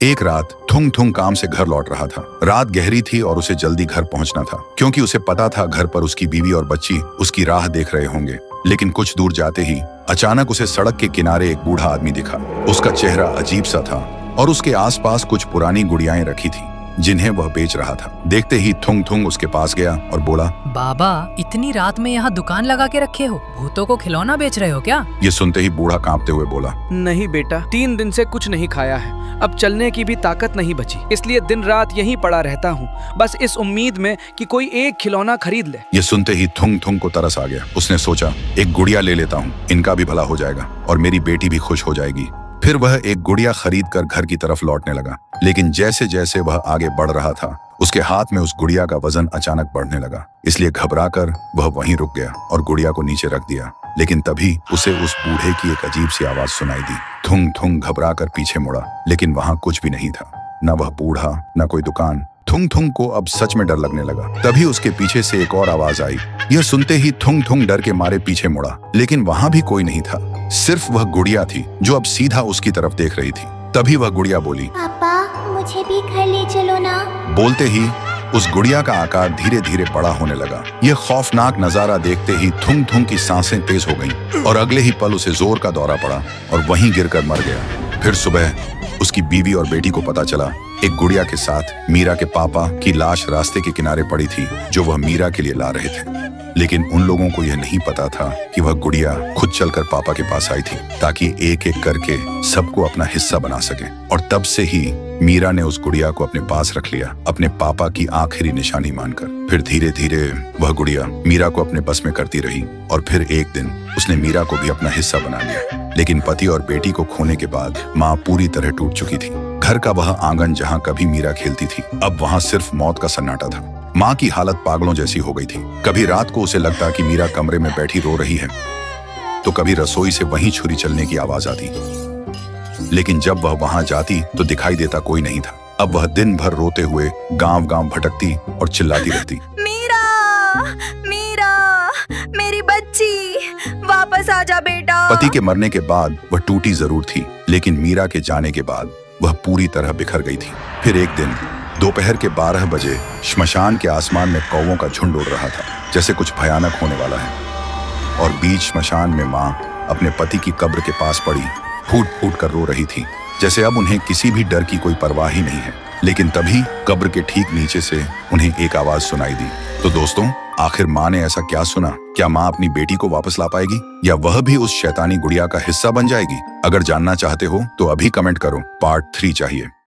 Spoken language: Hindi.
एक रात थुंग थुंग काम से घर लौट रहा था। रात गहरी थी और उसे जल्दी घर पहुंचना था, क्योंकि उसे पता था घर पर उसकी बीवी और बच्ची उसकी राह देख रहे होंगे। लेकिन कुछ दूर जाते ही अचानक उसे सड़क के किनारे एक बूढ़ा आदमी दिखा। उसका चेहरा अजीब सा था और उसके आसपास कुछ पुरानी गुड़ियाएं रखी थी जिन्हें वह बेच रहा था। देखते ही थुंग थुंग उसके पास गया और बोला, बाबा, इतनी रात में यहाँ दुकान लगा के रखे हो? भूतों को खिलौना बेच रहे हो क्या? ये सुनते ही बूढ़ा कांपते हुए बोला, नहीं बेटा, 3 दिन से कुछ नहीं खाया है, अब चलने की भी ताकत नहीं बची, इसलिए दिन रात यहीं पड़ा रहता हूँ, बस इस उम्मीद में कि कोई एक खिलौना खरीद ले। ये सुनते ही थुंग थुंग को तरस आ गया। उसने सोचा, एक गुड़िया ले लेता हूँ, इनका भी भला हो जाएगा और मेरी बेटी भी खुश हो जाएगी। फिर वह एक गुड़िया खरीद कर घर की तरफ लौटने लगा। लेकिन जैसे जैसे वह आगे बढ़ रहा था, उसके हाथ में उस गुड़िया का वजन अचानक बढ़ने लगा। इसलिए घबराकर वह वहीं रुक गया और गुड़िया को नीचे रख दिया। लेकिन तभी उसे उस बूढ़े की एक अजीब सी आवाज सुनाई दी। थुंग थुंग घबराकर पीछे मुड़ा, लेकिन वहां कुछ भी नहीं था, न वह बूढ़ा न कोई दुकान। थुंग थुंग को अब सच में डर लगने लगा। तभी उसके पीछे से एक और आवाज आई। यह सुनते ही थुंग थुंग डर के मारे पीछे मुड़ा, लेकिन वहां भी कोई नहीं था, सिर्फ वह गुड़िया थी जो अब सीधा उसकी तरफ देख रही थी। तभी वह गुड़िया बोली, पापा, मुझे भी घर ले चलो ना। बोलते ही उस गुड़िया का आकार धीरे धीरे बड़ा होने लगा। यह खौफनाक नजारा देखते ही थुंग थुंग की सांसें तेज हो गईं और अगले ही पल उसे जोर का दौरा पड़ा और वहीं गिरकर मर गया। फिर सुबह उसकी बीवी और बेटी को पता चला, एक गुड़िया के साथ मीरा के पापा की लाश रास्ते के किनारे पड़ी थी, जो वह मीरा के लिए ला रहे थे। लेकिन उन लोगों को यह नहीं पता था कि वह गुड़िया खुद चलकर पापा के पास आई थी, ताकि एक एक करके सबको अपना हिस्सा बना सके। और तब से ही मीरा ने उस गुड़िया को अपने पास रख लिया, अपने पापा की आखिरी निशानी मानकर। फिर धीरे धीरे वह गुड़िया मीरा को अपने बस में करती रही और फिर एक दिन उसने मीरा को भी अपना हिस्सा बना लिया। लेकिन पति और बेटी को खोने के बाद माँ पूरी तरह टूट चुकी थी। घर का वह आंगन जहाँ कभी मीरा खेलती थी, अब वहाँ सिर्फ मौत का सन्नाटा था। माँ की हालत पागलों जैसी हो गई थी। कभी रात को उसे लगता कि मीरा कमरे में बैठी रो रही है, तो कभी रसोई से वहीं छुरी चलने की आवाज आती। लेकिन जब वह वहां जाती तो दिखाई देता कोई नहीं था। अब वह दिन भर रोते हुए गांव गांव भटकती और चिल्लाती रहती, मीरा, मीरा, मेरी बच्ची, वापस आजा बेटा। पति के मरने के बाद वह टूटी जरूर थी, लेकिन मीरा के जाने के बाद वह पूरी तरह बिखर गई थी। फिर एक दिन दोपहर के 12 बजे श्मशान के आसमान में कौवों का झुंड उड़ रहा था, जैसे कुछ भयानक होने वाला है। और बीच श्मशान में माँ अपने पति की कब्र के पास पड़ी फूट फूट कर रो रही थी, जैसे अब उन्हें किसी भी डर की कोई परवाह ही नहीं है। लेकिन तभी कब्र के ठीक नीचे से उन्हें एक आवाज सुनाई दी। तो दोस्तों, आखिर माँ ने ऐसा क्या सुना? क्या माँ अपनी बेटी को वापस ला पाएगी, या वह भी उस शैतानी गुड़िया का हिस्सा बन जाएगी? अगर जानना चाहते हो तो अभी कमेंट करो, पार्ट 3 चाहिए।